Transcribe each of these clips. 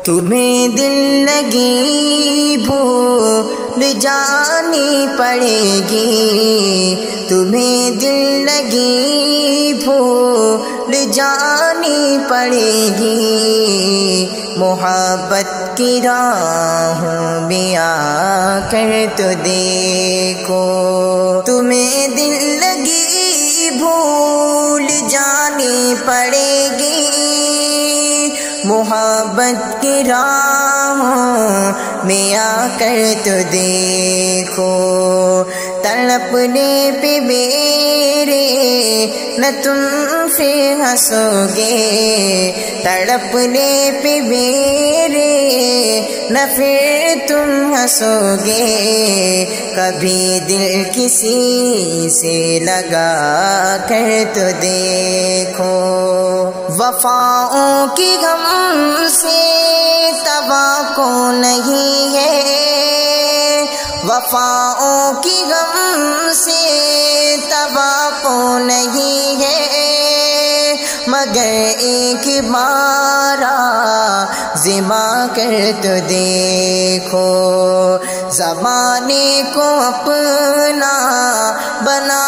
تمہیں دل لگی بھول جانی پڑے گی، تمہیں دل لگی بھول جانی پڑے گی، محبت کی راہوں میں آ کر تو دیکھو، تمہیں دل لگی بھول جانی پڑے گی، محبت کی راہوں میں آ کر تو دیکھو، تڑپنے پہ میرے نہ تم سے ہنسو گے، تڑپنے پہ میرے نہ پھر تم ہنسو گے، کبھی دل کسی سے لگا کر تو دیکھو، وفاؤں کی غم سے توقع نہیں ہے، وفاؤں کی غم سے توقع نہیں ہے، مگر ایک بار آزما کر تو دیکھو، زمانے کو اپنا بنا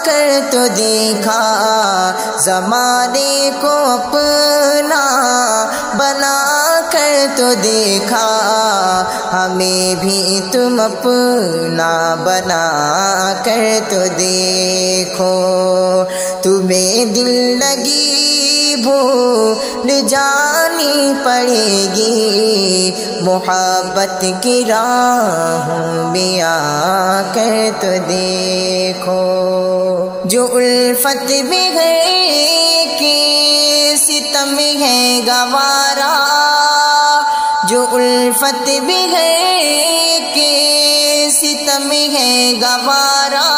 کر تو دیکھا، زمانے کو اپنا بنا کر تو دیکھا، ہمیں بھی تم اپنا بنا کر تو دیکھو، تمہیں دل لگی بھول جانی پڑے گی، محبت کی راہوں میں آ کر تو دیکھو، جو الفت بغیر کے ستم ہے گوارا، جو الفت بغیر کے ستم ہے گوارا،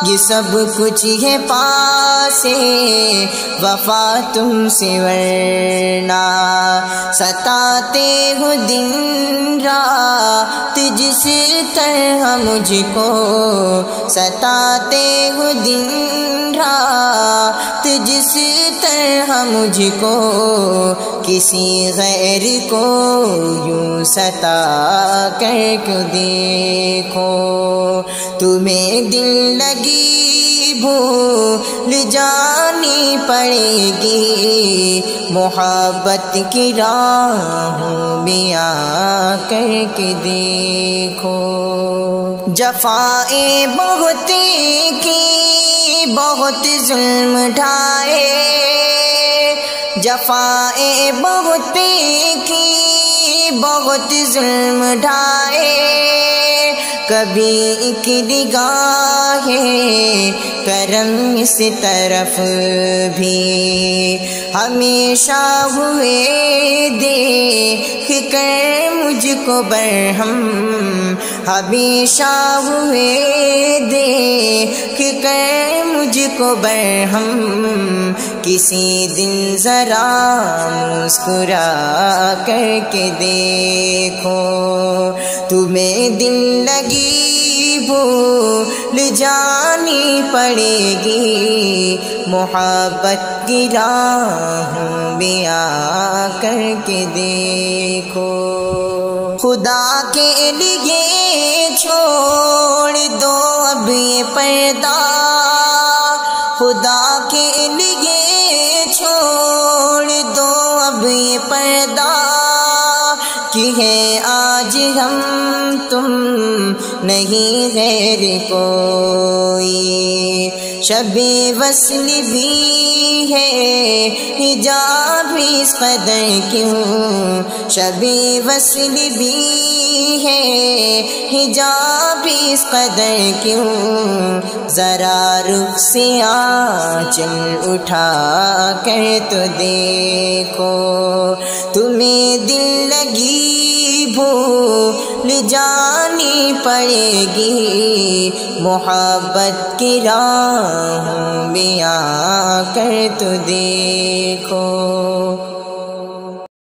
یہ سب کچھ ہے پاس وفا تم سے ورنہ، ستاتے ہو دن رات جس طرح مجھ کو، ستاتے ہو دن رات جس طرح مجھ کو، کسی غیر کو یوں ستا کر کے دیکھو، تمہیں دل لگی بھول جانی پڑے گی، محبت کی راہوں میں آ کر کے دیکھو، جفائیں بہت کی بہت ظلم ڈھائے، جفائیں بہت کی بہت ظلم ڈھائے، کبھی ایک نگاہ کرم اس طرف بھی، ہمیشہ ہوئے دیکھ کر مجھ کو برہم، ہمیشہ ہوئے دیکھ کر مجھ کو برہم، کسی دن ذرا مسکرا کر کے دیکھو، تمہیں دل لگی بھول جانی پڑے گی، محبت کی راہوں میں آ کر کے دیکھو، خدا کے لیے چھوڑ دو اب یہ پردہ، خدا کے لیے چھوڑ دو اب یہ پردہ، کہ ہے آج ہم تم نہیں غیر کوئی، شب وصل بھی ہے حجاب اس قدر کیوں، شب وصل بھی ہے حجاب اس قدر کیوں، ذرا رخ سے آنچل اٹھا کر تو دیکھو، تمہیں دل لگی بھول جانی پڑے گی، محبت کی راہوں میں آ کر تو دیکھو۔